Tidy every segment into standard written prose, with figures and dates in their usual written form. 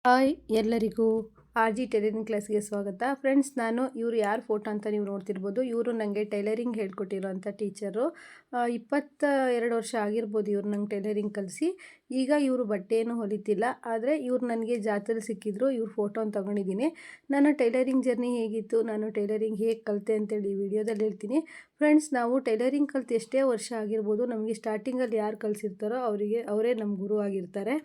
Hi ಎಲ್ಲರಿಗೂ RG tailoring ಕ್ಲಾಸ್ಗೆ ಸ್ವಾಗತ. ಫ್ರೆಂಡ್ಸ್, ನಾನು ಇವರು ಯಾರು ಫೋಟೋ ಅಂತ ನೀವು ನೋಡ್ತಿರ್ಬೋದು. ಇವರು ನನಗೆ ಟೈಲರಿಂಗ್ ಹೇಳ್ಕೊಟ್ಟಿರೋಂಥ ಟೀಚರು. 22 ವರ್ಷ ಆಗಿರ್ಬೋದು ಇವ್ರು ನಂಗೆ ಟೈಲರಿಂಗ್ ಕಲಿಸಿ. ಈಗ ಇವರು ಬಟ್ಟೆಯನ್ನು ಹೊಲಿತಿಲ್ಲ, ಆದರೆ ಇವ್ರು ನನಗೆ ಜಾತ್ರೆಲಿ ಸಿಕ್ಕಿದ್ರು. ಇವ್ರ ಫೋಟೋನ ತೊಗೊಂಡಿದ್ದೀನಿ. ನಾನು ಟೈಲರಿಂಗ್ ಜರ್ನಿ ಹೇಗಿತ್ತು, ನಾನು ಟೈಲರಿಂಗ್ ಹೇಗೆ ಕಲಿತೆ ಅಂತೇಳಿ ಈ ವಿಡಿಯೋದಲ್ಲಿ ಹೇಳ್ತೀನಿ. ಫ್ರೆಂಡ್ಸ್, ನಾವು ಟೈಲರಿಂಗ್ ಕಲಿತು ಎಷ್ಟೇ ವರ್ಷ ಆಗಿರ್ಬೋದು, ನಮಗೆ ಸ್ಟಾರ್ಟಿಂಗಲ್ಲಿ ಯಾರು ಕಲಿಸಿರ್ತಾರೋ ಅವರೇ ನಮ್ಮ ಗುರು ಆಗಿರ್ತಾರೆ.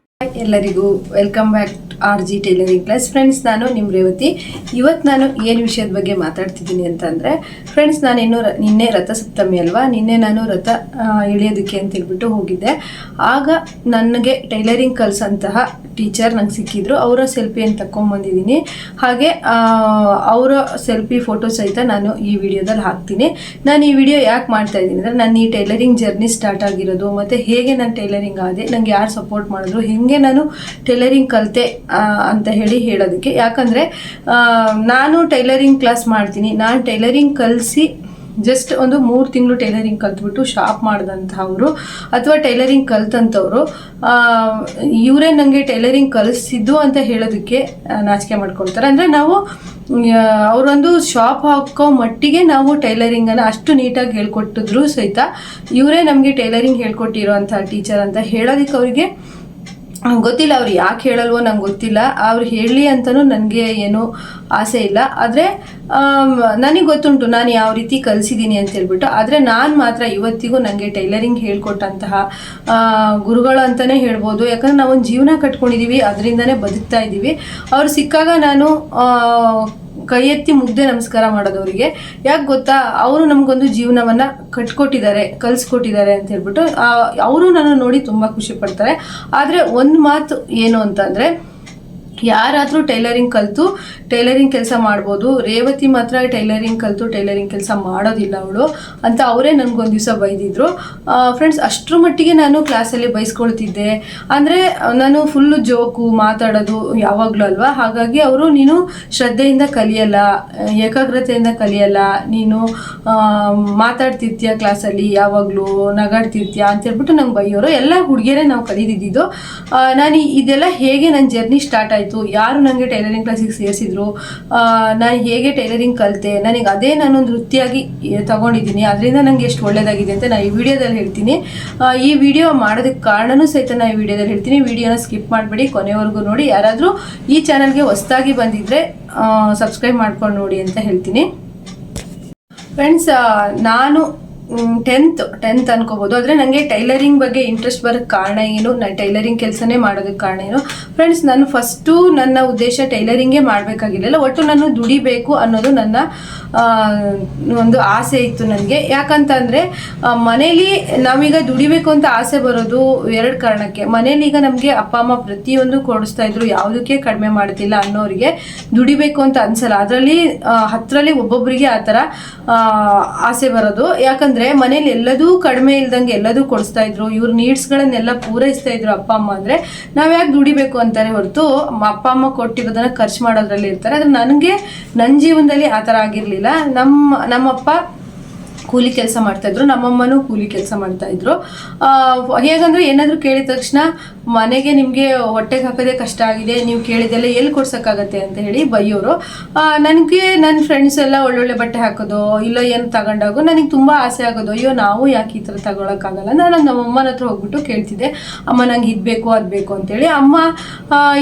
ಎಲ್ಲರಿಗೂ welcome back RG tailoring class. Friends, ನಾನು ನಿಮ್ಮ ರೇವತಿ. ಇವತ್ತು ನಾನು ಏನು ವಿಷಯದ ಬಗ್ಗೆ ಮಾತಾಡ್ತಿದ್ದೀನಿ ಅಂತಂದರೆ, ಫ್ರೆಂಡ್ಸ್, ನಿನ್ನೆ ರಥಸಪ್ತಮಿ ಅಲ್ವಾ, ನಿನ್ನೆ ನಾನು ರಥ ಇಳಿಯೋದಕ್ಕೆ ಅಂತ ಹೇಳ್ಬಿಟ್ಟು ಹೋಗಿದ್ದೆ. ಆಗ ನನಗೆ ಟೈಲರಿಂಗ್ ಕಲಿಸಂತಹ ಟೀಚರ್ ನಂಗೆ ಸಿಕ್ಕಿದ್ರು. ಅವರ ಸೆಲ್ಫಿಯನ್ನು ತಗೊಂಡ್ಬಂದಿದ್ದೀನಿ. ಹಾಗೆ ಅವರ ಸೆಲ್ಫಿ ಫೋಟೋ ಸಹಿತ ನಾನು ಈ ವಿಡಿಯೋದಲ್ಲಿ ಹಾಕ್ತೀನಿ. ನಾನು ಈ ವಿಡಿಯೋ ಯಾಕೆ ಮಾಡ್ತಾ ಇದ್ದೀನಿ ಅಂದರೆ, ನಾನು ಈ ಟೈಲರಿಂಗ್ ಜರ್ನಿ ಸ್ಟಾರ್ಟ್ ಆಗಿರೋದು ಮತ್ತು ಹೇಗೆ ನಾನು ಟೈಲರಿಂಗ್ ಆದೆ, ನನಗೆ ಯಾರು ಸಪೋರ್ಟ್ ಮಾಡಿದ್ರು, ಹೇಗೆ ನಾನು ಟೈಲರಿಂಗ್ ಕಲಿತೆ ಅಂತ ಹೇಳೋದಕ್ಕೆ. ಯಾಕಂದರೆ ನಾನು ಟೈಲರಿಂಗ್ ಕ್ಲಾಸ್ ಮಾಡ್ತೀನಿ. ನಾನು ಟೈಲರಿಂಗ್ ಕಲಿಸಿ ಜಸ್ಟ್ ಒಂದು 3 ತಿಂಗಳು ಟೈಲರಿಂಗ್ ಕಲ್ತ್ಬಿಟ್ಟು ಶಾಪ್ ಮಾಡಿದಂಥವ್ರು ಅಥವಾ ಟೈಲರಿಂಗ್ ಕಲ್ತಂಥವ್ರು ಇವರೇ ನನಗೆ ಟೈಲರಿಂಗ್ ಕಲಿಸಿದ್ದು ಅಂತ ಹೇಳೋದಕ್ಕೆ ನಾಚಿಕೆ ಮಾಡ್ಕೊಳ್ತಾರೆ. ಅಂದರೆ ನಾವು ಅವರೊಂದು ಶಾಪ್ ಹಾಕೋ ಮಟ್ಟಿಗೆ ನಾವು ಟೈಲರಿಂಗನ್ನು ಅಷ್ಟು ನೀಟಾಗಿ ಹೇಳ್ಕೊಟ್ಟಿದ್ರು ಸಹಿತ ಇವರೇ ನಮಗೆ ಟೈಲರಿಂಗ್ ಹೇಳ್ಕೊಟ್ಟಿರೋ ಅಂಥ ಟೀಚರ್ ಅಂತ ಹೇಳೋದಕ್ಕೆ ಅವರಿಗೆ ಗೊತ್ತಿಲ್ಲ. ಅವ್ರು ಯಾಕೆ ಹೇಳಲ್ವೋ ನಂಗೆ ಗೊತ್ತಿಲ್ಲ. ಅವ್ರು ಹೇಳಲಿ ಅಂತಲೂ ನನಗೆ ಏನೂ ಆಸೆ ಇಲ್ಲ. ಆದರೆ ನನಗೆ ಗೊತ್ತುಂಟು ನಾನು ಯಾವ ರೀತಿ ಕಲಿಸಿದ್ದೀನಿ ಅಂತ ಹೇಳ್ಬಿಟ್ಟು. ಆದರೆ ನಾನು ಮಾತ್ರ ಇವತ್ತಿಗೂ ನನಗೆ ಟೈಲರಿಂಗ್ ಹೇಳ್ಕೊಟ್ಟಂತಹ ಗುರುಗಳು ಅಂತಲೇ ಹೇಳ್ಬೋದು. ಯಾಕಂದರೆ ನಾವೊಂದು ಜೀವನ ಕಟ್ಕೊಂಡಿದ್ದೀವಿ, ಅದರಿಂದನೇ ಬದುಕ್ತಾ ಇದ್ದೀವಿ. ಅವ್ರು ಸಿಕ್ಕಾಗ ನಾನು ಕೈ ಎತ್ತಿ ಮುಗ್ದೆ ನಮಸ್ಕಾರ ಮಾಡೋದವರಿಗೆ. ಯಾಕೆ ಗೊತ್ತಾ, ಅವರು ನಮಗೊಂದು ಜೀವನವನ್ನು ಕಲಿಸ್ಕೊಟ್ಟಿದ್ದಾರೆ ಅಂತ ಹೇಳ್ಬಿಟ್ಟು ಅವರು ನನ್ನ ನೋಡಿ ತುಂಬ ಖುಷಿ ಪಡ್ತಾರೆ. ಆದರೆ ಒಂದು ಮಾತು ಏನು ಅಂತಂದರೆ, ಯಾರಾದರೂ ಟೈಲರಿಂಗ್ ಕಲಿತು ಟೈಲರಿಂಗ್ ಕೆಲಸ ಮಾಡ್ಬೋದು, ರೇವತಿ ಮಾತ್ರ ಟೈಲರಿಂಗ್ ಕಲಿತು ಟೈಲರಿಂಗ್ ಕೆಲಸ ಮಾಡೋದಿಲ್ಲ ಅವಳು ಅಂತ ಅವರೇ ನನಗೊಂದು ದಿವಸ ಬೈದಿದ್ರು. ಫ್ರೆಂಡ್ಸ್, ಅಷ್ಟರ ಮಟ್ಟಿಗೆ ನಾನು ಕ್ಲಾಸಲ್ಲಿ ಬೈಸ್ಕೊಳ್ತಿದ್ದೆ. ಅಂದರೆ ನಾನು ಫುಲ್ಲು ಜೋಕು ಮಾತಾಡೋದು ಯಾವಾಗಲೂ ಅಲ್ವಾ. ಹಾಗಾಗಿ ಅವರು ನೀನು ಶ್ರದ್ಧೆಯಿಂದ ಕಲಿಯಲ್ಲ, ಏಕಾಗ್ರತೆಯಿಂದ ಕಲಿಯಲ್ಲ, ನೀನು ಮಾತಾಡ್ತಿರ್ತೀಯ ಕ್ಲಾಸಲ್ಲಿ, ಯಾವಾಗಲೂ ನಗಾಡ್ತಿರ್ತೀಯ ಅಂತ ಹೇಳ್ಬಿಟ್ಟು ನಂಗೆ ಬೈಯೋರು. ಎಲ್ಲ ಹುಡುಗಿಯರೇ ನಾವು ಕಲಿದಿದ್ದು. ನಾನು ಇದೆಲ್ಲ ಹೇಗೆ ನನ್ನ ಜರ್ನಿ ಸ್ಟಾರ್ಟ್ ಆಯಿತು, ಯಾರು ನನಗೆ ಟೈಲರಿಂಗ್ ಕ್ಲಾಸಿಗೆ ಸೇರಿಸಿದ್ರು, ನಾನು ಹೇಗೆ ಟೈಲರಿಂಗ್ ಕಲಿತೆ, ನನಗೆ ಅದೇ ನಾನೊಂದು ವೃತ್ತಿಯಾಗಿ ತಗೊಂಡಿದ್ದೀನಿ, ಅದರಿಂದ ನನಗೆ ಎಷ್ಟು ಒಳ್ಳೆಯದಾಗಿದೆ ಅಂತ ನಾನು ಈ ವಿಡಿಯೋದಲ್ಲಿ ಹೇಳ್ತೀನಿ. ಈ ವಿಡಿಯೋ ಮಾಡೋದಕ್ಕೆ ಕಾರಣನೂ ಸಹಿತ ನಾನು ಈ ವಿಡಿಯೋದಲ್ಲಿ ಹೇಳ್ತೀನಿ. ವಿಡಿಯೋನ ಸ್ಕಿಪ್ ಮಾಡಬೇಡಿ, ಕೊನೆವರೆಗೂ ನೋಡಿ. ಯಾರಾದರೂ ಈ ಚಾನಲ್ಗೆ ಹೊಸದಾಗಿ ಬಂದಿದ್ದರೆ ಸಬ್ಸ್ಕ್ರೈಬ್ ಮಾಡ್ಕೊಂಡು ನೋಡಿ ಅಂತ ಹೇಳ್ತೀನಿ. ಫ್ರೆಂಡ್ಸ್, ನಾನು ಟೆಂತ್ ಅನ್ಕೋಬೋದು. ಆದರೆ ನನಗೆ ಟೈಲರಿಂಗ್ ಬಗ್ಗೆ ಇಂಟ್ರೆಸ್ಟ್ ಬರೋಕ್ಕೆ ಕಾರಣ ಏನು, ನಾನು ಟೈಲರಿಂಗ್ ಕೆಲಸನೇ ಮಾಡೋದಕ್ಕೆ ಕಾರಣ ಏನು. ಫ್ರೆಂಡ್ಸ್, ನಾನು ಫಸ್ಟು ನನ್ನ ಉದ್ದೇಶ ಟೈಲರಿಂಗೇ ಮಾಡಬೇಕಾಗಿರಲಿಲ್ಲ. ಒಟ್ಟು ನಾನು ದುಡಿಬೇಕು ಅನ್ನೋದು ನನ್ನ ಒಂದು ಆಸೆ ಇತ್ತು ನನಗೆ. ಯಾಕಂತಂದರೆ ಮನೇಲಿ ನಾವೀಗ ದುಡಿಬೇಕು ಅಂತ ಆಸೆ ಬರೋದು 2 ಕಾರಣಕ್ಕೆ. ಮನೇಲಿ ಈಗ ನಮಗೆ ಅಪ್ಪ ಅಮ್ಮ ಪ್ರತಿಯೊಂದು ಕೊಡಿಸ್ತಾ ಇದ್ರು, ಯಾವುದಕ್ಕೆ ಕಡಿಮೆ ಮಾಡ್ತಿಲ್ಲ ಅನ್ನೋರಿಗೆ ದುಡಿಬೇಕು ಅಂತ ಅನ್ಸಲ್ಲ. ಅದರಲ್ಲಿ 10ರಲ್ಲಿ ಒಬ್ಬೊಬ್ಬರಿಗೆ ಆ ಥರ ಆಸೆ ಬರೋದು. ಯಾಕಂದರೆ ಮನೇಲಿ ಎಲ್ಲದೂ ಕಡಿಮೆ ಇಲ್ದಂಗೆ ಎಲ್ಲದೂ ಕೊಡಿಸ್ತಾ ಇದ್ರು, ಇವ್ರ ನೀಡ್ಸ್ಗಳನ್ನೆಲ್ಲ ಪೂರೈಸ್ತಾ ಇದ್ರು ಅಪ್ಪ ಅಮ್ಮ. ಅಂದರೆ ನಾವು ಯಾಕೆ ದುಡಿಬೇಕು ಅಂತಾರೆ ಹೊರತು ಅಪ್ಪ ಅಮ್ಮ ಕೊಟ್ಟಿರೋದನ್ನ ಖರ್ಚು ಮಾಡೋದ್ರಲ್ಲಿ ಇರ್ತಾರೆ. ಆದರೆ ನನಗೆ ನನ್ನ ಜೀವನದಲ್ಲಿ ಆ ಥರ ಆಗಿರಲಿಲ್ಲ. ನಮ್ಮಪ್ಪ ಕೂಲಿ ಕೆಲಸ ಮಾಡ್ತಾಯಿದ್ರು, ನಮ್ಮಮ್ಮನೂ ಕೂಲಿ ಕೆಲಸ ಮಾಡ್ತಾಯಿದ್ರು. ಹೇಗಂದರೆ ಏನಾದರೂ ಕೇಳಿದ ತಕ್ಷಣ ಮನೆಗೆ ನಿಮಗೆ ಹೊಟ್ಟೆಗೆ ಹಾಕೋದೇ ಕಷ್ಟ ಆಗಿದೆ, ನೀವು ಕೇಳಿದೆಲ್ಲ ಎಲ್ಲಿ ಕೊಡ್ಸೋಕ್ಕಾಗತ್ತೆ ಅಂತ ಹೇಳಿ ಬೈಯೋರು. ನನಗೆ ನನ್ನ ಫ್ರೆಂಡ್ಸ್ ಎಲ್ಲ ಒಳ್ಳೊಳ್ಳೆ ಬಟ್ಟೆ ಹಾಕೋದು, ಇಲ್ಲ ಏನು ತಗೊಂಡಾಗೋ ನನಗೆ ತುಂಬ ಆಸೆ ಆಗೋದು. ಅಯ್ಯೋ, ನಾವು ಯಾಕೆ ಈ ಥರ ತಗೊಳಕ್ಕಾಗಲ್ಲ. ನಾನು ನಮ್ಮಮ್ಮನ ಹತ್ರ ಹೋಗ್ಬಿಟ್ಟು ಕೇಳ್ತಿದ್ದೆ, ಅಮ್ಮ ನಂಗೆ ಇದು ಬೇಕು ಅದು ಬೇಕು ಅಂತೇಳಿ. ಅಮ್ಮ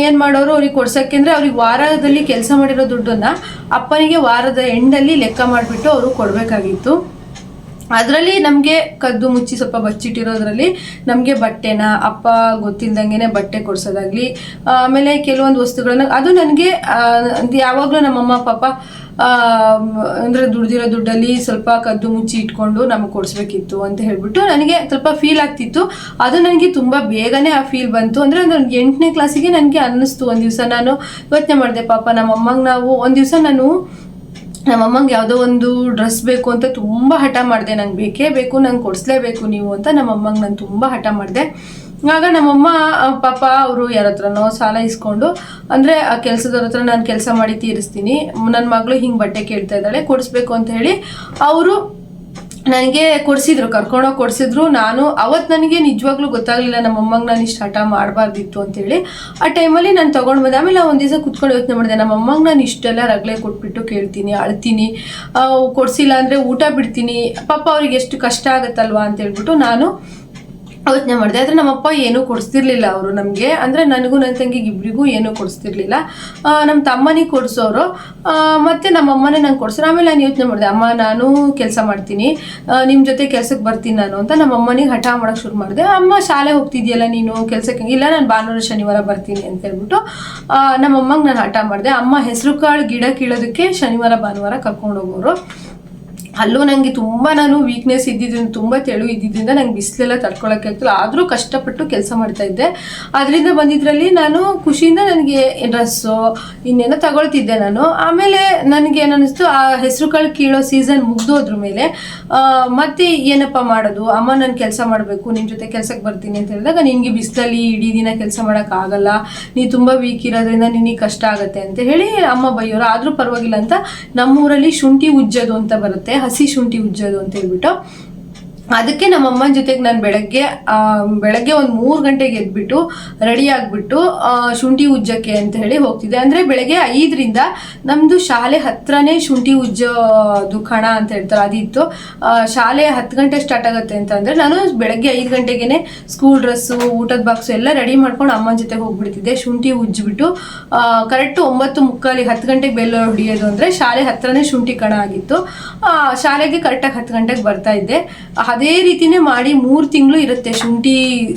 ಏನು ಮಾಡೋರು, ಅವ್ರಿಗೆ ಕೊಡ್ಸೋಕ್ಕೆ ಅಂದರೆ ಅವ್ರಿಗೆ ವಾರದಲ್ಲಿ ಕೆಲಸ ಮಾಡಿರೋ ದುಡ್ಡನ್ನು ಅಪ್ಪನಿಗೆ ವಾರದ ಎಂಡಲ್ಲಿ ಲೆಕ್ಕ ಮಾಡಿಬಿಟ್ಟು ಅವರು ಕೊಡಬೇಕಾಗಿತ್ತು. ಅದರಲ್ಲಿ ನಮಗೆ ಕದ್ದು ಮುಚ್ಚಿ ಸ್ವಲ್ಪ ಬಚ್ಚಿಟ್ಟಿರೋದ್ರಲ್ಲಿ ನಮಗೆ ಬಟ್ಟೆನ ಅಪ್ಪ ಗೊತ್ತಿಲ್ದಂಗೆ ಬಟ್ಟೆ ಕೊಡ್ಸೋದಾಗಲಿ, ಆಮೇಲೆ ಕೆಲವೊಂದು ವಸ್ತುಗಳನ್ನ ಅದು ನನಗೆ ಯಾವಾಗಲೂ ನಮ್ಮಮ್ಮ ಪಾಪ ಅಂದರೆ ದುಡ್ದಿರೋ ದುಡ್ಡಲ್ಲಿ ಸ್ವಲ್ಪ ಕದ್ದು ಮುಚ್ಚಿ ಇಟ್ಕೊಂಡು ನಮಗೆ ಕೊಡಿಸ್ಬೇಕಿತ್ತು ಅಂತ ಹೇಳ್ಬಿಟ್ಟು ನನಗೆ ಸ್ವಲ್ಪ ಫೀಲ್ ಆಗ್ತಿತ್ತು. ಅದು ನನಗೆ ತುಂಬ ಬೇಗನೆ ಆ ಫೀಲ್ ಬಂತು. ಅಂದರೆ ನಾನು 8ನೇ ಕ್ಲಾಸಿಗೆ ನನಗೆ ಅನ್ನಿಸ್ತು. ಒಂದು ದಿವಸ ನಾನು ಯೋಚನೆ ಮಾಡಿದೆ, ಪಾಪ ನಮ್ಮಮ್ಮಂಗೆ ನಾವು ಒಂದು ದಿವಸ ನಮ್ಮಮ್ಮಂಗೆ ಯಾವುದೋ ಒಂದು ಡ್ರೆಸ್ ಬೇಕು ಅಂತ ತುಂಬ ಹಠ ಮಾಡಿದೆ. ನಂಗೆ ಬೇಕೇ ಬೇಕು, ನಂಗೆ ಕೊಡಿಸ್ಲೇಬೇಕು ನೀವು ಅಂತ ನಮ್ಮಮ್ಮಂಗೆ ನಾನು ತುಂಬ ಹಠ ಮಾಡಿದೆ. ಆಗ ನಮ್ಮಮ್ಮ ಪಾಪ ಅವರು ಯಾರ ಹತ್ರನೋ ಸಾಲ ಇಸ್ಕೊಂಡು, ಅಂದರೆ ಆ ಕೆಲಸದವ್ರ ಹತ್ರ ನಾನು ಕೆಲಸ ಮಾಡಿ ತೀರಿಸ್ತೀನಿ, ನನ್ನ ಮಗಳು ಹಿಂಗೆ ಬಟ್ಟೆ ಕೇಳ್ತಾ ಇದ್ದಾಳೆ, ಕೊಡಿಸ್ಬೇಕು ಅಂತ ಹೇಳಿ ಅವರು ನನಗೆ ಕೊಡಿಸಿದ್ರು, ಕರ್ಕೊಂಡೋಗಿ ಕೊಡಿಸಿದ್ರು. ಅವತ್ತು ನನಗೆ ನಿಜವಾಗ್ಲೂ ಗೊತ್ತಾಗಲಿಲ್ಲ ನಮ್ಮ ಅಮ್ಮಂಗೆ ನಾನು ಇಷ್ಟು ಹಠ ಮಾಡಬಾರ್ದಿತ್ತು ಅಂತೇಳಿ. ಆ ಟೈಮಲ್ಲಿ ನಾನು ತೊಗೊಂಡು ಬಂದೆ. ಆಮೇಲೆ ಒಂದು ದಿವಸ ಕುತ್ಕೊಂಡು ಯೋಚನೆ ಮಾಡಿದೆ, ನಮ್ಮ ಅಮ್ಮಂಗೆ ನಾನು ಇಷ್ಟೆಲ್ಲ ರಗಳೆ ಕೊಟ್ಬಿಟ್ಟು ಕೇಳ್ತೀನಿ, ಅಳ್ತೀನಿ, ಕೊಡಿಸಿಲ್ಲ ಅಂದರೆ ಊಟ ಬಿಡ್ತೀನಿ, ಪಾಪ ಅವ್ರಿಗೆ ಎಷ್ಟು ಕಷ್ಟ ಆಗುತ್ತಲ್ವಾ ಅಂತ ಹೇಳ್ಬಿಟ್ಟು ನಾನು ಯೋಚನೆ ಮಾಡಿದೆ. ಆದರೆ ನಮ್ಮಪ್ಪ ಏನೂ ಕೊಡಿಸ್ತಿರ್ಲಿಲ್ಲ ಅವರು ನಮಗೆ, ಅಂದರೆ ನನಗೂ ನನ್ನ ತಂಗಿಗೆ ಇಬ್ಬರಿಗೂ ಏನೂ ಕೊಡಿಸ್ತಿರ್ಲಿಲ್ಲ. ನಮ್ಮ ತಮ್ಮನಿಗೆ ಕೊಡಿಸೋರು, ಮತ್ತು ನಮ್ಮ ಅಮ್ಮನೇ ನಂಗೆ ಕೊಡಿಸೋರು. ಆಮೇಲೆ ನಾನು ಯೋಚನೆ ಮಾಡಿದೆ, ಅಮ್ಮ ನಾನು ಕೆಲಸ ಮಾಡ್ತೀನಿ, ನಿಮ್ಮ ಜೊತೆ ಕೆಲಸಕ್ಕೆ ಬರ್ತೀನಿ ನಾನು ಅಂತ ನಮ್ಮ ಅಮ್ಮನಿಗೆ ಹಠ ಮಾಡೋಕ್ಕೆ ಶುರು ಮಾಡಿದೆ. ಅಮ್ಮ ಶಾಲೆ ಹೋಗ್ತಿದ್ಯಲ್ಲ ನೀನು ಕೆಲಸಕ್ಕೆ, ಇಲ್ಲ ನಾನು ಭಾನುವಾರ ಶನಿವಾರ ಬರ್ತೀನಿ ಅಂತ ಹೇಳ್ಬಿಟ್ಟು ನಮ್ಮ ಅಮ್ಮಂಗೆ ನಾನು ಹಠ ಮಾಡಿದೆ. ಅಮ್ಮ ಹೆಸರು ಕಾಳು ಗಿಡ ಕೀಳೋದಕ್ಕೆ ಶನಿವಾರ ಭಾನುವಾರ ಕರ್ಕೊಂಡು ಹೋಗೋರು. ಅಲ್ಲೂ ನನಗೆ ತುಂಬ ನಾನು ವೀಕ್ನೆಸ್ ಇದ್ದಿದ್ದರಿಂದ, ತುಂಬ ತೆಳು ಇದ್ದಿದ್ದರಿಂದ ನಂಗೆ ಬಿಸಿಲೆಲ್ಲ ತಡ್ಕೊಳಕ್ಕೆ ಆಗ್ತಿಲ್ಲ. ಆದರೂ ಕಷ್ಟಪಟ್ಟು ಕೆಲಸ ಮಾಡ್ತಾಯಿದ್ದೆ. ಅದರಿಂದ ಬಂದಿದ್ರಲ್ಲಿ ನಾನು ಖುಷಿಯಿಂದ ನನಗೆ ಡ್ರೆಸ್ಸು ಇನ್ನೇನೋ ತಗೊಳ್ತಿದ್ದೆ ನಾನು. ಆಮೇಲೆ ನನಗೆ ಏನಿಸ್ತು, ಆ ಹೆಸರು ಕಾಳು ಕೀಳೋ ಸೀಸನ್ ಮುಗ್ದೋದ್ರ ಮೇಲೆ ಮತ್ತೆ ಏನಪ್ಪ ಮಾಡೋದು, ಅಮ್ಮ ನಾನು ಕೆಲಸ ಮಾಡಬೇಕು, ನಿಮ್ಮ ಜೊತೆ ಕೆಲಸಕ್ಕೆ ಬರ್ತೀನಿ ಅಂತ ಹೇಳಿದಾಗ, ನಿನಗೆ ಬಿಸಿಲಲ್ಲಿ ಇಡೀ ದಿನ ಕೆಲಸ ಮಾಡೋಕ್ಕಾಗಲ್ಲ, ನೀನು ತುಂಬ ವೀಕ್ ಇರೋದ್ರಿಂದ ನಿನಗೆ ಕಷ್ಟ ಆಗುತ್ತೆ ಅಂತ ಹೇಳಿ ಅಮ್ಮ ಬೈಯೋರು. ಆದರೂ ಪರವಾಗಿಲ್ಲ ಅಂತ ನಮ್ಮೂರಲ್ಲಿ ಶುಂಠಿ ಉಜ್ಜೋದು ಅಂತ ಬರುತ್ತೆ, ಹಸಿ ಶುಂಠಿ ಉಜ್ಜೋದು ಅಂತ ಹೇಳ್ಬಿಟ್ಟು, ಅದಕ್ಕೆ ನಮ್ಮ ಅಮ್ಮನ ಜೊತೆಗೆ ನಾನು ಬೆಳಗ್ಗೆ ಒಂದು 3 ಗಂಟೆಗೆ ಎದ್ಬಿಟ್ಟು ರೆಡಿ ಆಗಿಬಿಟ್ಟು ಶುಂಠಿ ಉಜ್ಜಕ್ಕೆ ಅಂತ ಹೇಳಿ ಹೋಗ್ತಿದ್ದೆ. ಅಂದರೆ ಬೆಳಗ್ಗೆ 5ರಿಂದ ನಮ್ಮದು ಶಾಲೆ ಹತ್ರನೇ ಶುಂಠಿ ಉಜ್ಜೋದು ಕಣ ಅಂತ ಹೇಳ್ತಾರೆ, ಅದಿತ್ತು. ಶಾಲೆ 10 ಗಂಟೆ ಸ್ಟಾರ್ಟ್ ಆಗುತ್ತೆ ಅಂತಂದರೆ ನಾನು ಬೆಳಗ್ಗೆ 5 ಗಂಟೆಗೆ ಸ್ಕೂಲ್ ಡ್ರೆಸ್ಸು, ಊಟದ ಬಾಕ್ಸು ಎಲ್ಲ ರೆಡಿ ಮಾಡ್ಕೊಂಡು ಅಮ್ಮನ ಜೊತೆಗೆ ಹೋಗ್ಬಿಡ್ತಿದ್ದೆ. ಶುಂಠಿ ಉಜ್ಜಿಬಿಟ್ಟು ಕರೆಕ್ಟು 9:45 10 ಗಂಟೆಗೆ ಬೆಲ್ಲ ಹೊಡಿಯೋದು, ಅಂದರೆ ಶಾಲೆ ಹತ್ರನೇ ಶುಂಠಿ ಕಣ ಆಗಿತ್ತು. ಶಾಲೆಗೆ ಕರೆಕ್ಟಾಗಿ 10 ಗಂಟೆಗೆ ಬರ್ತಾ ಇದ್ದೆ. ಅದೇ ರೀತಿನೇ ಮಾಡಿ 3 ತಿಂಗಳು ಇರುತ್ತೆ ಶುಂಠಿ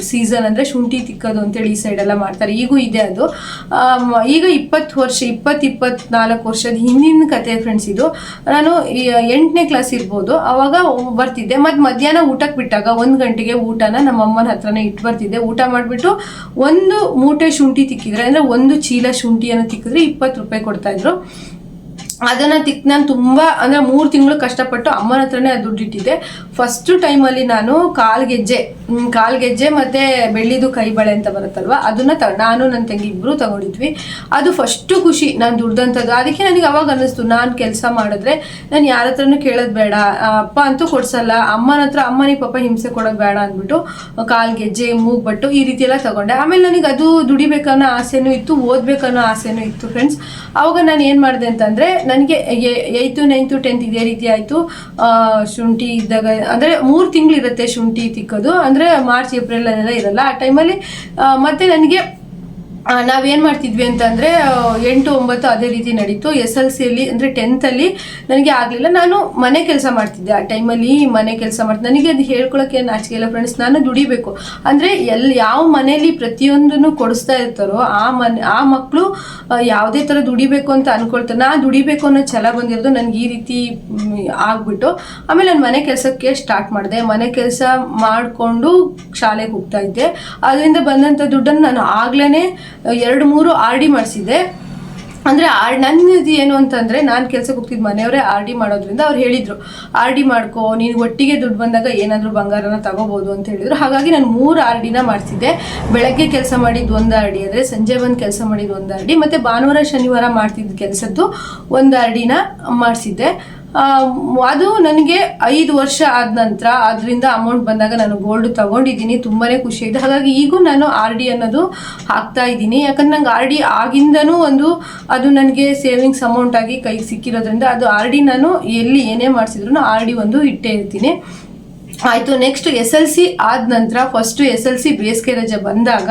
ಸೀಸನ್, ಅಂದರೆ ಶುಂಠಿ ತಿಕ್ಕೋದು ಅಂತೇಳಿ ಈ ಸೈಡೆಲ್ಲ ಮಾಡ್ತಾರೆ, ಈಗೂ ಇದೆ ಅದು. ಈಗ 24 ವರ್ಷದ ಹಿಂದಿನ ಕತೆ ಫ್ರೆಂಡ್ಸ್ ಇದು. ನಾನು 8ನೇ ಕ್ಲಾಸ್ ಇರ್ಬೋದು, ಅವಾಗ ಬರ್ತಿದ್ದೆ. ಮತ್ತು ಮಧ್ಯಾಹ್ನ ಊಟಕ್ಕೆ ಬಿಟ್ಟಾಗ 1 ಗಂಟೆಗೆ ಊಟನ ನಮ್ಮ ಅಮ್ಮನ ಹತ್ರನೇ ಇಟ್ಟು ಬರ್ತಿದ್ದೆ. ಊಟ ಮಾಡಿಬಿಟ್ಟು 1 ಮೂಟೆ ಶುಂಠಿ ತಿಕ್ಕಿದ್ರೆ, ಅಂದರೆ 1 ಚೀಲ ಶುಂಠಿಯನ್ನು ತಿಕ್ಕಿದ್ರೆ 20 ರೂಪಾಯಿ ಕೊಡ್ತಾಯಿದ್ರು. ಅದನ್ನು ನಾನು ತುಂಬ, ಅಂದರೆ 3 ತಿಂಗಳು ಕಷ್ಟಪಟ್ಟು ಅಮ್ಮನ ಹತ್ರನೇ ಅದು ದುಡ್ಡಿಟ್ಟಿದ್ದೆ. ಫಸ್ಟು ಟೈಮಲ್ಲಿ ನಾನು ಕಾಲ್ಗೆಜ್ಜೆ ಮತ್ತು ಬೆಳ್ಳಿದು ಕೈ ಬಳೆ ಅಂತ ಬರುತ್ತಲ್ವ, ಅದನ್ನು ನಾನು ನನ್ನ ತಂಗಿ ಇಬ್ಬರು ತಗೊಂಡಿದ್ವಿ. ಅದು ಫಸ್ಟು ಖುಷಿ ನಾನು ದುಡ್ದಂಥದ್ದು. ಅದಕ್ಕೆ ನನಗೆ ಅವಾಗ ಅನ್ನಿಸ್ತು, ನಾನು ಕೆಲಸ ಮಾಡಿದ್ರೆ ನಾನು ಯಾರ ಹತ್ರನೂ ಕೇಳೋದು ಬೇಡ, ಅಪ್ಪ ಅಂತೂ ಕೊಡ್ಸಲ್ಲ, ಅಮ್ಮನಿಗೆ ಪಾಪ ಹಿಂಸೆ ಕೊಡೋದು ಬೇಡ ಅಂದ್ಬಿಟ್ಟು ಕಾಲ್ಗೆಜ್ಜೆ, ಮೂಗ್ಬಟ್ಟು ಈ ರೀತಿ ಎಲ್ಲ ತಗೊಂಡೆ. ಆಮೇಲೆ ನನಗೆ ಅದು ದುಡಿಬೇಕನ್ನೋ ಆಸೆನೂ ಇತ್ತು, ಓದಬೇಕನ್ನೋ ಆಸೆನೂ ಇತ್ತು ಫ್ರೆಂಡ್ಸ್. ಆವಾಗ ನಾನು ಏನು ಮಾಡಿದೆ ಅಂತಂದರೆ, ನನಗೆ 8th 9th 10th ಇದೇ ರೀತಿ ಆಯಿತು. ಶುಂಠಿ ಇದ್ದಾಗ, ಅಂದರೆ 3 ತಿಂಗಳು ಇರುತ್ತೆ ಶುಂಠಿ ತಿಕ್ಕೋದು, ಅಂದರೆ ಮಾರ್ಚ್ ಏಪ್ರಿಲ್ ಎಲ್ಲ ಇರಲ್ಲ ಆ ಟೈಮಲ್ಲಿ. ಮತ್ತು ನನಗೆ ನಾವೇನು ಮಾಡ್ತಿದ್ವಿ ಅಂತಂದರೆ 8 9 ಅದೇ ರೀತಿ ನಡೀತು. SLCಯಲ್ಲಿ ಅಂದರೆ 10th ನನಗೆ ಆಗಲಿಲ್ಲ, ನಾನು ಮನೆ ಕೆಲಸ ಮಾಡ್ತಿದ್ದೆ. ಆ ಟೈಮಲ್ಲಿ ಮನೆ ಕೆಲಸ ಮಾಡ್ತಿದ್ದೆ. ನನಗೆ ಅದು ಹೇಳ್ಕೊಳಕ್ಕೆ ನಾಚಿಕೆ ಇಲ್ಲ ಫ್ರೆಂಡ್ಸ್, ನಾನು ದುಡಿಬೇಕು. ಅಂದರೆ ಯಾವ ಮನೆಯಲ್ಲಿ ಪ್ರತಿಯೊಂದನ್ನು ಕೊಡಿಸ್ತಾ ಇರ್ತಾರೋ ಆ ಮಕ್ಕಳು ಯಾವುದೇ ಥರ ದುಡಿಬೇಕು ಅಂತ ಅಂದ್ಕೊಳ್ತಾರೆ. ನಾನು ದುಡಿಬೇಕು ಅನ್ನೋ ಛಲ ಬಂದಿರೋದು ನನಗೆ ಈ ರೀತಿ ಆಗ್ಬಿಟ್ಟು. ಆಮೇಲೆ ನಾನು ಮನೆ ಕೆಲಸಕ್ಕೆ ಸ್ಟಾರ್ಟ್ ಮಾಡಿದೆ. ಮನೆ ಕೆಲಸ ಮಾಡಿಕೊಂಡು ಶಾಲೆಗೆ ಹೋಗ್ತಾ ಇದ್ದೆ. ಅದರಿಂದ ಬಂದಂಥ ದುಡ್ಡನ್ನು ನಾನು ಆಗ್ಲೇ 2-3 RD ಮಾಡಿಸಿದ್ದೆ. ಅಂದರೆ ನನ್ನದು ಏನು ಅಂತಂದರೆ, ನಾನು ಕೆಲಸಕ್ಕೆ ಹೋಗ್ತಿದ್ದು ಮನೆಯವರೇ RD ಮಾಡೋದ್ರಿಂದ ಅವ್ರು ಹೇಳಿದರು, RD ಮಾಡ್ಕೋ, ನೀನು ಒಟ್ಟಿಗೆ ದುಡ್ಡು ಬಂದಾಗ ಏನಾದರೂ ಬಂಗಾರನ ತಗೋಬೋದು ಅಂತ ಹೇಳಿದರು. ಹಾಗಾಗಿ ನಾನು 3 RDನ ಮಾಡಿಸಿದ್ದೆ. ಬೆಳಗ್ಗೆ ಕೆಲಸ ಮಾಡಿದ್ದು 1 RD, ಅಂದರೆ ಸಂಜೆ ಬಂದು ಕೆಲಸ ಮಾಡಿದ್ದು 1 RD, ಮತ್ತು ಭಾನುವಾರ ಶನಿವಾರ ಮಾಡ್ತಿದ್ದ ಕೆಲಸದ್ದು 1 RDನ ಮಾಡಿಸಿದ್ದೆ. ಅದು ನನಗೆ 5 ವರ್ಷ ಆದ ನಂತರ ಅದರಿಂದ ಅಮೌಂಟ್ ಬಂದಾಗ ನಾನು ಗೋಲ್ಡ್ ತೊಗೊಂಡಿದ್ದೀನಿ. ತುಂಬಾ ಖುಷಿಯಾಗಿದೆ. ಹಾಗಾಗಿ ಈಗೂ ನಾನು RD ಅನ್ನೋದು ಹಾಕ್ತಾ ಇದ್ದೀನಿ. ಯಾಕಂದ್ರೆ ನಂಗೆ RD ಆಗಿಂದನೂ ಅದು ನನಗೆ ಸೇವಿಂಗ್ಸ್ ಅಮೌಂಟ್ ಆಗಿ ಕೈಗೆ ಸಿಕ್ಕಿರೋದ್ರಿಂದ ಅದು RD ನಾನು ಏನೇ ಮಾಡಿಸಿದ್ರು RD ಇಟ್ಟೇ ಇರ್ತೀನಿ. ಆಯಿತು. ನೆಕ್ಸ್ಟ್ SLC ಆದ ನಂತರ ಫಸ್ಟು SLC ಬೇಸಿಗೆ ರಜೆ ಬಂದಾಗ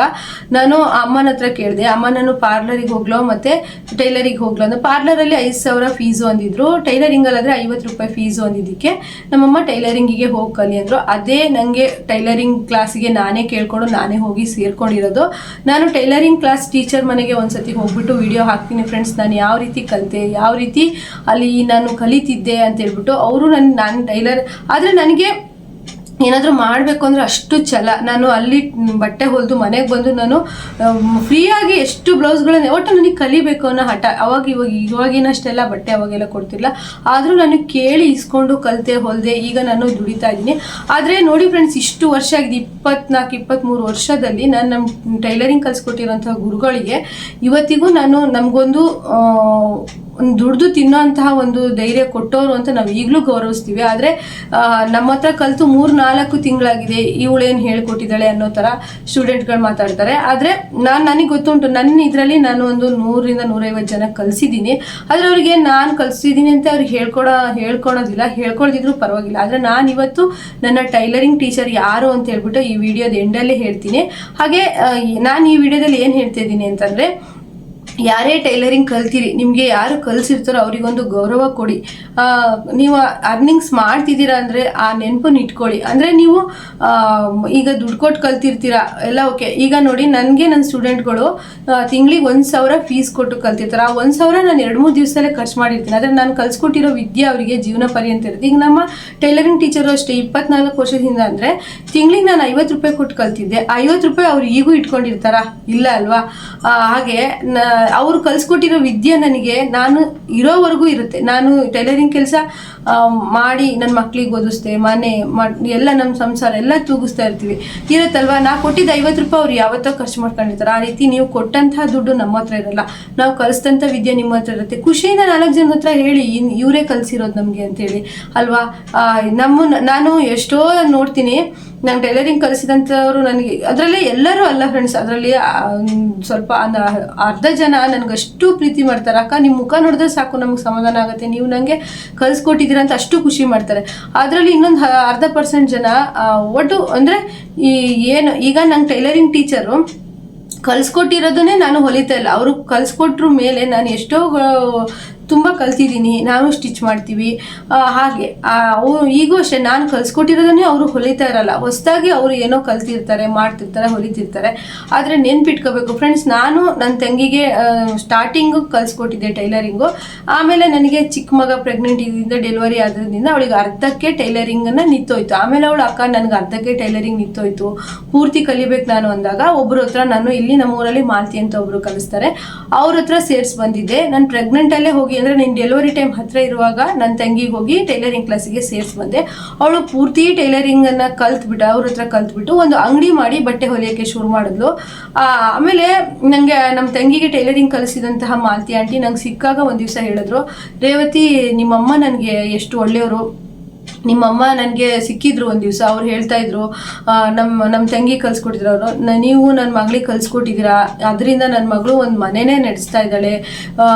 ನಾನು ಅಮ್ಮನ ಹತ್ರ ಕೇಳಿದೆ, ಅಮ್ಮ ನಾನು ಪಾರ್ಲರಿಗೆ ಹೋಗ್ಲೋ ಮತ್ತು ಟೈಲರಿಗೆ ಹೋಗ್ಲೋ ಅಂತ. ಪಾರ್ಲರಲ್ಲಿ 5,000 ಫೀಸು ಅಂದಿದ್ರು, ಟೈಲರಿಂಗಲ್ಲಾದರೆ 50 ರೂಪಾಯಿ ಫೀಸು ಅಂದಿದ್ದಕ್ಕೆ ನಮ್ಮಮ್ಮ ಟೈಲರಿಂಗಿಗೆ ಹೋಗಿ ಕಲಿ ಅಂದರು. ಅದೇ ನನಗೆ ಟೈಲರಿಂಗ್ ಕ್ಲಾಸಿಗೆ ನಾನೇ ಕೇಳ್ಕೊಂಡು ನಾನೇ ಹೋಗಿ ಸೇರ್ಕೊಂಡಿರೋದು. ನಾನು ಟೈಲರಿಂಗ್ ಕ್ಲಾಸ್ ಟೀಚರ್ ಮನೆಗೆ ಒಂದ್ಸತಿ ಹೋಗ್ಬಿಟ್ಟು ವಿಡಿಯೋ ಹಾಕ್ತೀನಿ ಫ್ರೆಂಡ್ಸ್, ನಾನು ಯಾವ ರೀತಿ ಕಲಿತೆ, ಯಾವ ರೀತಿ ಅಲ್ಲಿ ನಾನು ಕಲಿತಿದ್ದೆ ಅಂತೇಳ್ಬಿಟ್ಟು. ಅವರು ನಾನು ಟೈಲರ್ ಆದರೆ ನನಗೆ ಏನಾದರೂ ಮಾಡಬೇಕು ಅಂದರೆ ಅಷ್ಟು ಛಲ. ನಾನು ಅಲ್ಲಿ ಬಟ್ಟೆ ಹೊಲಿದು ಮನೆಗೆ ಬಂದು ನಾನು ಫ್ರೀಯಾಗಿ ಎಷ್ಟು ಬ್ಲೌಸ್ಗಳನ್ನ ಒಟ್ಟು ನನಗೆ ಕಲಿಬೇಕು ಅನ್ನೋ ಹಠ. ಇವಾಗಿನಷ್ಟೆಲ್ಲ ಬಟ್ಟೆ ಅವಾಗೆಲ್ಲ ಕೊಡ್ತಿಲ್ಲ, ಆದರೂ ನನಗೆ ಕೇಳಿ ಇಸ್ಕೊಂಡು ಕಲಿತೆ, ಹೊಲಿದೆ. ಈಗ ನಾನು ದುಡಿತಾ ಇದ್ದೀನಿ. ಆದರೆ ನೋಡಿ ಫ್ರೆಂಡ್ಸ್, ಇಷ್ಟು ವರ್ಷ ಆಗಿದೆ, 24-23 ವರ್ಷದಲ್ಲಿ ನಾನು ನಮ್ಮ ಟೈಲರಿಂಗ್ ಕಲಿಸ್ಕೊಟ್ಟಿರೋಂಥ ಗುರುಗಳಿಗೆ ಇವತ್ತಿಗೂ ನಾನು ನಮಗೊಂದು ಒಂದು ದುಡ್ದು ತಿನ್ನೋಂತಹ ಒಂದು ಧೈರ್ಯ ಕೊಟ್ಟವರು ಅಂತ ನಾವು ಈಗಲೂ ಗೌರವಿಸ್ತೀವಿ. ಆದರೆ ನಮ್ಮ ಹತ್ರ ಕಲಿತು 3-4 ತಿಂಗಳಾಗಿದೆ, ಇವಳೇನು ಹೇಳ್ಕೊಟ್ಟಿದ್ದಾಳೆ ಅನ್ನೋ ಥರ ಸ್ಟೂಡೆಂಟ್ಗಳು ಮಾತಾಡ್ತಾರೆ. ಆದರೆ ನನಗೆ ಗೊತ್ತುಂಟು, ನನ್ನ ಇದರಲ್ಲಿ ನಾನು ಒಂದು 100-150 ಜನ ಕಲಿಸಿದ್ದೀನಿ. ಆದರೆ ಅವರಿಗೆ ನಾನು ಕಲಿಸಿದ್ದೀನಿ ಅಂತ ಅವ್ರಿಗೆ ಹೇಳ್ಕೊಳೋದಿಲ್ಲ, ಹೇಳ್ಕೊಳ್ದಿದ್ರು ಪರವಾಗಿಲ್ಲ. ಆದರೆ ನಾನು ಇವತ್ತು ನನ್ನ ಟೈಲರಿಂಗ್ ಟೀಚರ್ ಯಾರು ಅಂತ ಹೇಳ್ಬಿಟ್ಟು ಈ ವಿಡಿಯೋದ ಎಂಡಲ್ಲೇ ಹೇಳ್ತೀನಿ. ಹಾಗೆ ನಾನು ಈ ವಿಡಿಯೋದಲ್ಲಿ ಏನು ಹೇಳ್ತಾ ಇದ್ದೀನಿ ಅಂತಂದರೆ, ಯಾರೇ ಟೈಲರಿಂಗ್ ಕಲ್ತೀರಿ, ನಿಮಗೆ ಯಾರು ಕಲಿಸಿರ್ತಾರೋ ಅವರಿಗೊಂದು ಗೌರವ ಕೊಡಿ. ನೀವು ಅರ್ನಿಂಗ್ಸ್ ಮಾಡ್ತಿದ್ದೀರಾ ಅಂದರೆ ಆ ನೆನಪನ್ನು ಇಟ್ಕೊಳ್ಳಿ. ಅಂದರೆ ನೀವು ಈಗ ದುಡ್ಡು ಕೊಟ್ಟು ಕಲ್ತಿರ್ತೀರಾ ಎಲ್ಲ ಓಕೆ. ಈಗ ನೋಡಿ, ನನಗೆ ನನ್ನ ಸ್ಟೂಡೆಂಟ್ಗಳು ತಿಂಗಳಿಗೆ 1,000 ಫೀಸ್ ಕೊಟ್ಟು ಕಲ್ತಿರ್ತಾರೆ. ಆ 1,000 ನಾನು 2-3 ದಿವಸದಲ್ಲೇ ಖರ್ಚು ಮಾಡಿರ್ತೀನಿ. ಆದರೆ ನಾನು ಕಲಿಸ್ಕೊಟ್ಟಿರೋ ವಿದ್ಯೆ ಅವರಿಗೆ ಜೀವನ ಪರ್ಯಂತ ಇರುತ್ತೆ. ಈಗ ನಮ್ಮ ಟೈಲರಿಂಗ್ ಟೀಚರು ಅಷ್ಟೇ 24 ವರ್ಷದಿಂದ ಅಂದರೆ ತಿಂಗಳಿಗೆ ನಾನು 50 ರೂಪಾಯಿ ಕೊಟ್ಟು ಕಲ್ತಿದ್ದೆ. 50 ರೂಪಾಯಿ ಅವ್ರು ಈಗೂ ಇಟ್ಕೊಂಡಿರ್ತಾರಾ? ಇಲ್ಲ ಅಲ್ವಾ? ಹಾಗೆ ಅವರು ಕಲಿಸ್ಕೊಟ್ಟಿರೋ ವಿದ್ಯೆ ನನಗೆ ನಾನು ಇರೋವರೆಗೂ ಇರುತ್ತೆ. ನಾನು ಟೈಲರಿಂಗ್ ಕೆಲಸ ಮಾಡಿ ನನ್ನ ಮಕ್ಳಿಗೆ ಓದಿಸ್ದೆ, ಮನೆ ಎಲ್ಲ ನಮ್ಮ ಸಂಸಾರ ಎಲ್ಲ ತೂಗಿಸ್ತಾ ಇರ್ತೀವಿ ಇರುತ್ತಲ್ವ. ನಾ ಕೊಟ್ಟಿದ್ದ 50 ರೂಪಾಯಿ ಅವ್ರು ಯಾವತ್ತೋ ಖರ್ಚು ಮಾಡ್ಕೊಂಡಿರ್ತಾರೆ. ಆ ರೀತಿ ನೀವು ಕೊಟ್ಟಂತಹ ದುಡ್ಡು ನಮ್ಮ ಹತ್ರ ಇರಲ್ಲ, ನಾವು ಕಲಿಸಿದಂಥ ವಿದ್ಯೆ ನಿಮ್ಮ ಹತ್ರ ಇರುತ್ತೆ. ಖುಷಿಯಿಂದ 4 ಜನ ಹತ್ರ ಹೇಳಿ, ಇವರೇ ಕಲಿಸಿರೋದು ನಮಗೆ ಅಂತೇಳಿ ಅಲ್ವಾ. ನಾನು ಎಷ್ಟೋ ನೋಡ್ತೀನಿ, ನಾನು ಟೈಲರಿಂಗ್ ಕಲಿಸಿದಂಥವ್ರು ನನಗೆ, ಅದರಲ್ಲಿ ಎಲ್ಲರೂ ಅಲ್ಲ ಫ್ರೆಂಡ್ಸ್, ಅದರಲ್ಲಿ ಸ್ವಲ್ಪ ಅರ್ಧ ಜನ ನನಗಷ್ಟು ಪ್ರೀತಿ ಮಾಡ್ತಾರೆ. ಅಕ್ಕ ನಿಮ್ಮ ಮುಖ ನೋಡಿದ್ರೆ ಸಾಕು ನಮಗೆ ಸಮಾಧಾನ ಆಗುತ್ತೆ, ನೀವು ನನಗೆ ಕಲಿಸ್ಕೊಟ್ಟಿದ್ದೀರ ಅಂತ ಅಷ್ಟು ಖುಷಿ ಮಾಡ್ತಾರೆ. ಅದರಲ್ಲಿ ಇನ್ನೊಂದು 10% ಜನ ಒಟ್ಟು ಅಂದರೆ ಏನು, ಈಗ ನಂಗೆ ಟೈಲರಿಂಗ್ ಟೀಚರು ಕಲಿಸ್ಕೊಟ್ಟಿರೋದನ್ನೇ ನಾನು ಹೊಲಿತಾ ಇಲ್ಲ, ಅವರು ಕಲಿಸ್ಕೊಟ್ರ ಮೇಲೆ ನಾನು ಎಷ್ಟೋ ತುಂಬ ಕಲ್ತಿದ್ದೀನಿ. ನಾನು ಸ್ಟಿಚ್ ಮಾಡ್ತೀವಿ. ಹಾಗೆ ಅವರು ಈಗೂ ಅಷ್ಟೇ, ನಾನು ಕಲಿಸ್ಕೊಟ್ಟಿರೋದನ್ನೇ ಅವರು ಹೊಲಿತಾ ಇರಲ್ಲ, ಹೊಸದಾಗಿ ಅವರು ಏನೋ ಕಲ್ತಿರ್ತಾರೆ, ಮಾಡ್ತಿರ್ತಾರೆ, ಹೊಲಿತಿರ್ತಾರೆ. ಆದರೆ ನೆನ್ಪಿಟ್ಕೋಬೇಕು ಫ್ರೆಂಡ್ಸ್, ನಾನು ನನ್ನ ತಂಗಿಗೆ ಸ್ಟಾರ್ಟಿಂಗು ಕಲಿಸ್ಕೊಟ್ಟಿದ್ದೆ ಟೈಲರಿಂಗು. ಆಮೇಲೆ ನನಗೆ ಚಿಕ್ಕ ಮಗ ಪ್ರೆಗ್ನೆಂಟ್ ಇದರಿಂದ ಡೆಲಿವರಿ ಆದ್ರಿಂದ ಅವಳಿಗೆ ಅರ್ಧಕ್ಕೆ ಟೈಲರಿಂಗನ್ನು ನಿಂತೋಯ್ತು. ಆಮೇಲೆ ಅವಳು ಅಕ್ಕ ನನಗೆ ಅರ್ಧಕ್ಕೆ ಟೈಲರಿಂಗ್ ನಿಂತೋಯ್ತು, ಪೂರ್ತಿ ಕಲಿಬೇಕು ನಾನು ಅಂದಾಗ ಒಬ್ಬರ ಹತ್ರ, ನಾನು ಇಲ್ಲಿ ನಮ್ಮೂರಲ್ಲಿ ಮಾಲ್ತಿ ಅಂತ ಒಬ್ಬರು ಕಲಿಸ್ತಾರೆ, ಅವ್ರ ಹತ್ರ ಸೇರಿಸಿ ಬಂದಿದ್ದೆ. ನಾನು ಪ್ರೆಗ್ನೆಂಟಲ್ಲೇ ಹೋಗಿ, ಅಂದರೆ ನಿನ್ನ ಡೆಲಿವರಿ ಟೈಮ್ ಹತ್ರ ಇರುವಾಗ ನನ್ನ ತಂಗಿಗೆ ಹೋಗಿ ಟೈಲರಿಂಗ್ ಕ್ಲಾಸಿಗೆ ಸೇರಿಸಿ ಬಂದೆ. ಅವಳು ಪೂರ್ತಿ ಟೈಲರಿಂಗನ್ನು ಕಲ್ತ್ಬಿಟ್ಟು, ಅವ್ರ ಹತ್ರ ಕಲ್ತ್ಬಿಟ್ಟು ಒಂದು ಅಂಗಡಿ ಮಾಡಿ ಬಟ್ಟೆ ಹೊಲಿಯೋಕ್ಕೆ ಶುರು ಮಾಡಿದ್ಲು. ಆಮೇಲೆ ನನಗೆ ನಮ್ಮ ತಂಗಿಗೆ ಟೈಲರಿಂಗ್ ಕಲಿಸಿದಂತಹ ಮಾಲ್ತಿ ಆಂಟಿ ನಂಗೆ ಸಿಕ್ಕಾಗ ಒಂದು ದಿವಸ ಹೇಳಿದ್ರು, ರೇವತಿ ನಿಮ್ಮಮ್ಮ ನನಗೆ ಎಷ್ಟು ಒಳ್ಳೆಯವರು, ನಿಮ್ಮಮ್ಮ ನನಗೆ ಸಿಕ್ಕಿದ್ರು ಒಂದು ದಿವಸ. ಅವ್ರು ಹೇಳ್ತಾ ಇದ್ರು, ನಮ್ಮ ತಂಗಿ ಕಲಿಸ್ಕೊಟ್ಟಿದ್ರು ಅವರು, ನೀವು ನನ್ನ ಮಗಳಿಗೆ ಕಲಿಸ್ಕೊಟ್ಟಿದ್ದೀರಾ, ಅದರಿಂದ ನನ್ನ ಮಗಳು ಒಂದು ಮನೆಯೇ ನಡೆಸ್ತಾ ಇದ್ದಾಳೆ,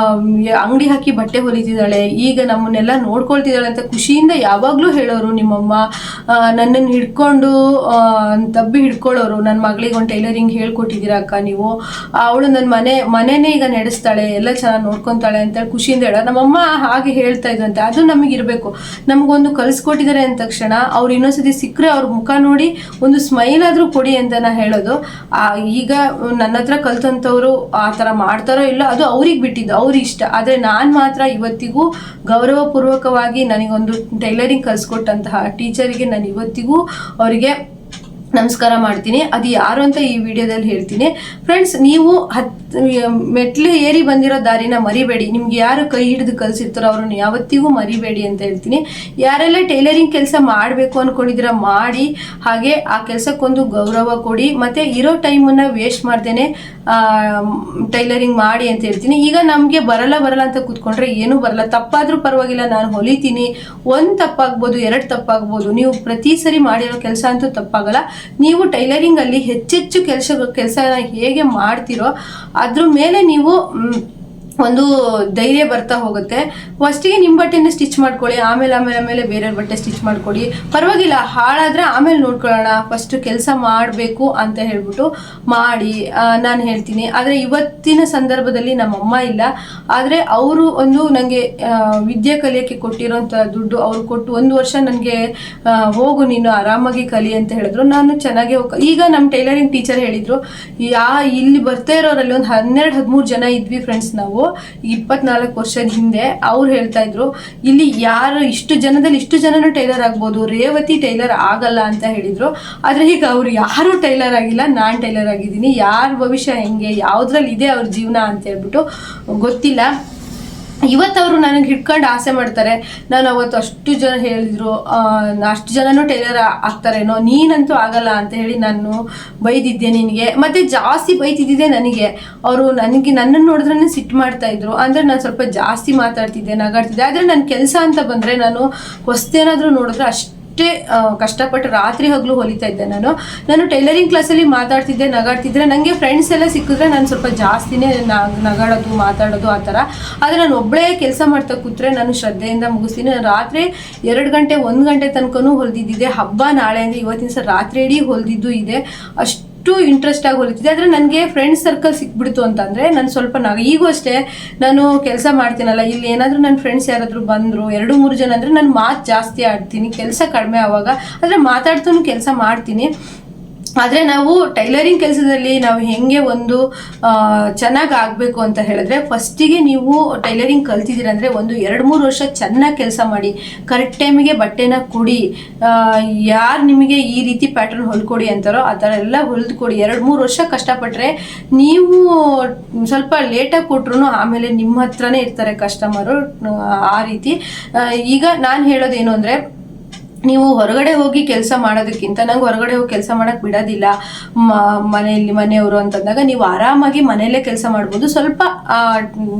ಅಂಗಡಿ ಹಾಕಿ ಬಟ್ಟೆ ಹೊಲಿತಿದ್ದಾಳೆ, ಈಗ ನಮ್ಮನ್ನೆಲ್ಲ ನೋಡ್ಕೊಳ್ತಿದ್ದಾಳೆ ಅಂತ ಖುಷಿಯಿಂದ ಯಾವಾಗಲೂ ಹೇಳೋರು ನಿಮ್ಮಮ್ಮ. ನನ್ನನ್ನು ಹಿಡ್ಕೊಂಡು ತಬ್ಬಿ ಹಿಡ್ಕೊಳ್ಳೋರು, ನನ್ನ ಮಗಳಿಗೆ ಒಂದು ಟೈಲರಿಂಗ್ ಹೇಳ್ಕೊಟ್ಟಿದ್ದೀರಾ ಅಕ್ಕ ನೀವು, ಅವಳು ನನ್ನ ಮನೆಯೇ ಈಗ ನಡೆಸ್ತಾಳೆ, ಎಲ್ಲ ಚೆನ್ನಾಗಿ ನೋಡ್ಕೊತಾಳೆ ಅಂತ ಖುಷಿಯಿಂದ ಹೇಳೋರು. ನಮ್ಮಮ್ಮ ಹಾಗೆ ಹೇಳ್ತಾ ಇದ್ದಂತೆ. ಅದು ನಮಗಿರಬೇಕು. ನಮಗೊಂದು ಕಲಿಸ್ಕೊಟ್ಟಿದ್ದಾರೆ ಅಂದ ತಕ್ಷಣ ಅವ್ರು ಇನ್ನೊಂದ್ಸತಿ ಸಿಕ್ಕರೆ ಅವ್ರ ಮುಖ ನೋಡಿ ಒಂದು ಸ್ಮೈಲ್ ಆದರೂ ಕೊಡಿ ಅಂತ ನಾ ಹೇಳೋದು. ಈಗ ನನ್ನ ಹತ್ರ ಕಲ್ತಂಥವ್ರು ಆ ಥರ ಮಾಡ್ತಾರೋ ಇಲ್ಲ, ಅದು ಅವ್ರಿಗೆ ಬಿಟ್ಟಿದ್ದು, ಅವ್ರ ಇಷ್ಟ. ಆದರೆ ನಾನು ಮಾತ್ರ ಇವತ್ತಿಗೂ ಗೌರವಪೂರ್ವಕವಾಗಿ ನನಗೊಂದು ಟೈಲರಿಂಗ್ ಕಲಿಸ್ಕೊಟ್ಟಂತಹ ಟೀಚರಿಗೆ ನಾನು ಇವತ್ತಿಗೂ ಅವರಿಗೆ ನಮಸ್ಕಾರ ಮಾಡ್ತೀನಿ. ಅದು ಯಾರು ಅಂತ ಈ ವಿಡಿಯೋದಲ್ಲಿ ಹೇಳ್ತೀನಿ ಫ್ರೆಂಡ್ಸ್. ನೀವು ಮೆಟ್ಲು ಏರಿ ಬಂದಿರೋ ದಾರಿನ ಮರಿಬೇಡಿ. ನಿಮ್ಗೆ ಯಾರು ಕೈ ಹಿಡಿದು ಕಲಿಸಿರ್ತಾರೋ ಅವ್ರನ್ನ ಯಾವತ್ತಿಗೂ ಮರಿಬೇಡಿ ಅಂತ ಹೇಳ್ತೀನಿ. ಯಾರೆಲ್ಲ ಟೈಲರಿಂಗ್ ಕೆಲಸ ಮಾಡಬೇಕು ಅಂದ್ಕೊಂಡಿದ್ದೀರ ಮಾಡಿ, ಹಾಗೆ ಆ ಕೆಲಸಕ್ಕೊಂದು ಗೌರವ ಕೊಡಿ, ಮತ್ತು ಇರೋ ಟೈಮನ್ನು ವೇಸ್ಟ್ ಮಾಡ್ದೇನೆ ಟೈಲರಿಂಗ್ ಮಾಡಿ ಅಂತ ಹೇಳ್ತೀನಿ. ಈಗ ನಮಗೆ ಬರಲ್ಲ ಅಂತ ಕೂತ್ಕೊಂಡ್ರೆ ಏನೂ ಬರಲ್ಲ. ತಪ್ಪಾದರೂ ಪರವಾಗಿಲ್ಲ, ನಾನು ಹೊಲಿತೀನಿ. 1 ತಪ್ಪಾಗ್ಬೋದು, 2 ತಪ್ಪಾಗ್ಬೋದು, ನೀವು ಪ್ರತಿ ಸರಿ ಮಾಡಿರೋ ಕೆಲಸ ಅಂತೂ ತಪ್ಪಾಗಲ್ಲ. ನೀವು ಟೈಲರಿಂಗಲ್ಲಿ ಹೆಚ್ಚೆಚ್ಚು ಕೆಲಸನ ಹೇಗೆ ಮಾಡ್ತೀರೋ ಅದ್ರ ಮೇಲೆ ನೀವು ಒಂದು ಧೈರ್ಯ ಬರ್ತಾ ಹೋಗುತ್ತೆ. ಫಸ್ಟಿಗೆ ನಿಮ್ಮ ಬಟ್ಟೆನ ಸ್ಟಿಚ್ ಮಾಡ್ಕೊಳ್ಳಿ, ಆಮೇಲೆ ಬೇರೆಯವ್ರ ಬಟ್ಟೆ ಸ್ಟಿಚ್ ಮಾಡ್ಕೊಳ್ಳಿ, ಪರವಾಗಿಲ್ಲ. ಹಾಳಾದರೆ ಆಮೇಲೆ ನೋಡ್ಕೊಳ್ಳೋಣ, ಫಸ್ಟ್ ಕೆಲಸ ಮಾಡಬೇಕು ಅಂತ ಹೇಳ್ಬಿಟ್ಟು ಮಾಡಿ ನಾನು ಹೇಳ್ತೀನಿ. ಆದರೆ ಇವತ್ತಿನ ಸಂದರ್ಭದಲ್ಲಿ ನಮ್ಮಮ್ಮ ಇಲ್ಲ, ಆದರೆ ಅವರು ಒಂದು ನನಗೆ ವಿದ್ಯೆ ಕಲಿಯೋಕ್ಕೆ ಕೊಟ್ಟಿರೋಂಥ ದುಡ್ಡು ಅವ್ರು ಕೊಟ್ಟು 1 ವರ್ಷ ನನಗೆ ಹೋಗು ನೀನು ಆರಾಮಾಗಿ ಕಲಿ ಅಂತ ಹೇಳಿದ್ರು. ನಾನು ಚೆನ್ನಾಗಿ ಈಗ ನಮ್ಮ ಟೈಲರಿಂಗ್ ಟೀಚರ್ ಹೇಳಿದರು, ಇಲ್ಲಿ ಬರ್ತಾ ಇರೋರಲ್ಲಿ ಒಂದು 12-13 ಜನ ಇದ್ವಿ ಫ್ರೆಂಡ್ಸ್ ನಾವು 24 ವರ್ಷದ ಹಿಂದೆ. ಅವ್ರು ಹೇಳ್ತಾ ಇದ್ರು, ಇಲ್ಲಿ ಯಾರು ಇಷ್ಟು ಜನನು ಟೈಲರ್ ಆಗ್ಬೋದು, ರೇವತಿ ಟೈಲರ್ ಆಗಲ್ಲ ಅಂತ ಹೇಳಿದ್ರು. ಆದರೆ ಈಗ ಅವ್ರು ಯಾರು ಟೈಲರ್ ಆಗಿಲ್ಲ, ನಾನು ಟೈಲರ್ ಆಗಿದ್ದೀನಿ. ಯಾರ ಭವಿಷ್ಯ ಹೆಂಗೆ, ಯಾವುದ್ರಲ್ಲಿ ಇದೆ ಅವ್ರ ಜೀವನ ಅಂತ ಹೇಳ್ಬಿಟ್ಟು ಗೊತ್ತಿಲ್ಲ. ಇವತ್ತು ಅವರು ನನಗೆ ಹಿಡ್ಕೊಂಡು ಆಸೆ ಮಾಡ್ತಾರೆ. ನಾನು ಅವತ್ತು ಅಷ್ಟು ಜನ ಹೇಳಿದ್ರು, ಅಷ್ಟು ಜನನೂ ಟೈಲರ್ ಆಗ್ತಾರೇನೋ, ನೀನಂತೂ ಆಗಲ್ಲ ಅಂತ ಹೇಳಿ ನಾನು ಬೈದಿದ್ದೆ ನಿನಗೆ. ಮತ್ತು ಜಾಸ್ತಿ ಬೈತಿದ್ದಿದ್ದೆ ನನಗೆ. ಅವರು ನನ್ನನ್ನು ನೋಡಿದ್ರೆ ಸಿಟ್ಟು ಮಾಡ್ತಾಯಿದ್ರು. ಅಂದರೆ ನಾನು ಸ್ವಲ್ಪ ಜಾಸ್ತಿ ಮಾತಾಡ್ತಿದ್ದೆ, ನಗಾಡ್ತಿದ್ದೆ. ಆದರೆ ನನ್ನ ಕೆಲಸ ಅಂತ ಬಂದರೆ ನಾನು ಹೊಸ್ತೇನಾದರೂ ನೋಡಿದ್ರೆ ಅಷ್ಟೇ ಕಷ್ಟಪಟ್ಟು ರಾತ್ರಿ ಹಗಲು ಹೊಲಿತಾ ಇದ್ದೆ. ನಾನು ಟೈಲರಿಂಗ್ ಕ್ಲಾಸಲ್ಲಿ ಮಾತಾಡ್ತಿದ್ದೆ, ನಗಾಡ್ತಿದ್ದೆ. ನನಗೆ ಫ್ರೆಂಡ್ಸ್ ಎಲ್ಲ ಸಿಕ್ಕಿದ್ರೆ ನಾನು ಸ್ವಲ್ಪ ಜಾಸ್ತಿನೇ ನಗಾಡೋದು, ಮಾತಾಡೋದು ಆ ಥರ. ಆದರೆ ನಾನು ಒಬ್ಬಳೇ ಕೆಲಸ ಮಾಡ್ತಾ ಕೂತ್ರೆ ನಾನು ಶ್ರದ್ಧೆಯಿಂದ ಮುಗಿಸ್ತೀನಿ. ನಾನು ರಾತ್ರಿ 2 ಗಂಟೆ 1 ಗಂಟೆ ತನಕನೂ ಹೊಲಿದಿದ್ದಿದೆ. ಹಬ್ಬ ನಾಳೆ ಅಂದರೆ ಇವತ್ತಿನ ಸಹ ರಾತ್ರಿ ಇಡೀ ಹೊಲಿದಿದ್ದು ಇದೆ. ಅಷ್ಟು ಇಂಟ್ರೆಸ್ಟ್ ಆಗಿ ಹೊಲಿತಿದ್ದೆ. ಆದರೆ ನನಗೆ ಫ್ರೆಂಡ್ಸ್ ಸರ್ಕಲ್ ಸಿಕ್ಬಿಡ್ತು ಅಂತಂದರೆ ನಾನು ಸ್ವಲ್ಪ ಈಗೂ ಅಷ್ಟೇ ನಾನು ಕೆಲಸ ಮಾಡ್ತೀನಲ್ಲ, ಇಲ್ಲಿ ಏನಾದರೂ ನನ್ನ ಫ್ರೆಂಡ್ಸ್ ಯಾರಾದರೂ ಬಂದರು 2-3 ಜನ ಅಂದರೆ ನಾನು ಮಾತು ಜಾಸ್ತಿ ಆಡ್ತೀನಿ, ಕೆಲಸ ಕಡಿಮೆ ಆವಾಗ. ಆದರೆ ಮಾತಾಡ್ತೂ ಕೆಲಸ ಮಾಡ್ತೀನಿ. ಆದರೆ ನಾವು ಟೈಲರಿಂಗ್ ಕೆಲಸದಲ್ಲಿ ನಾವು ಹೇಗೆ ಒಂದು ಚೆನ್ನಾಗಿ ಆಗಬೇಕು ಅಂತ ಹೇಳಿದ್ರೆ, ಫಸ್ಟಿಗೆ ನೀವು ಟೈಲರಿಂಗ್ ಕಲ್ತಿದ್ದೀರಂದರೆ ಒಂದು 2-3 ವರ್ಷ ಚೆನ್ನಾಗಿ ಕೆಲಸ ಮಾಡಿ, ಕರೆಕ್ಟ್ ಟೈಮಿಗೆ ಬಟ್ಟೆನ ಕೊಡಿ. ಯಾರು ನಿಮಗೆ ಈ ರೀತಿ ಪ್ಯಾಟರ್ನ್ ಹೊಲ್ಕೊಡಿ ಅಂತಾರೋ ಆ ಥರ ಎಲ್ಲ ಹೊಲಿದು ಕೊಡಿ. 2-3 ವರ್ಷ ಕಷ್ಟಪಟ್ಟರೆ ನೀವು ಸ್ವಲ್ಪ ಲೇಟಾಗಿ ಕೊಟ್ರು ಆಮೇಲೆ ನಿಮ್ಮ ಹತ್ರನೇ ಇರ್ತಾರೆ ಕಸ್ಟಮರು. ಆ ರೀತಿ ಈಗ ನಾನು ಹೇಳೋದೇನು ಅಂದರೆ, ನೀವು ಹೊರಗಡೆ ಹೋಗಿ ಕೆಲಸ ಮಾಡೋದಕ್ಕಿಂತ, ನಂಗೆ ಹೊರಗಡೆ ಹೋಗಿ ಕೆಲಸ ಮಾಡೋಕ್ಕೆ ಬಿಡೋದಿಲ್ಲ ಮನೆಯವರು ಅಂತಂದಾಗ, ನೀವು ಆರಾಮಾಗಿ ಮನೆಯಲ್ಲೇ ಕೆಲಸ ಮಾಡ್ಬೋದು. ಸ್ವಲ್ಪ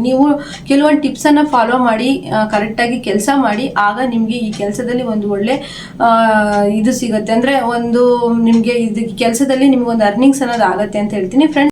ನೀವು ಕೆಲವೊಂದು ಟಿಪ್ಸನ್ನು ಫಾಲೋ ಮಾಡಿ ಕರೆಕ್ಟಾಗಿ ಕೆಲಸ ಮಾಡಿ, ಆಗ ನಿಮಗೆ ಈ ಕೆಲಸದಲ್ಲಿ ಒಂದು ಒಳ್ಳೆ ಇದು ಸಿಗುತ್ತೆ. ಅಂದರೆ ಒಂದು ನಿಮಗೆ ಇದು ಕೆಲಸದಲ್ಲಿ ನಿಮಗೊಂದು ಅರ್ನಿಂಗ್ಸ್ ಅನ್ನೋದು ಆಗುತ್ತೆ ಅಂತ ಹೇಳ್ತೀನಿ ಫ್ರೆಂಡ್ಸ್.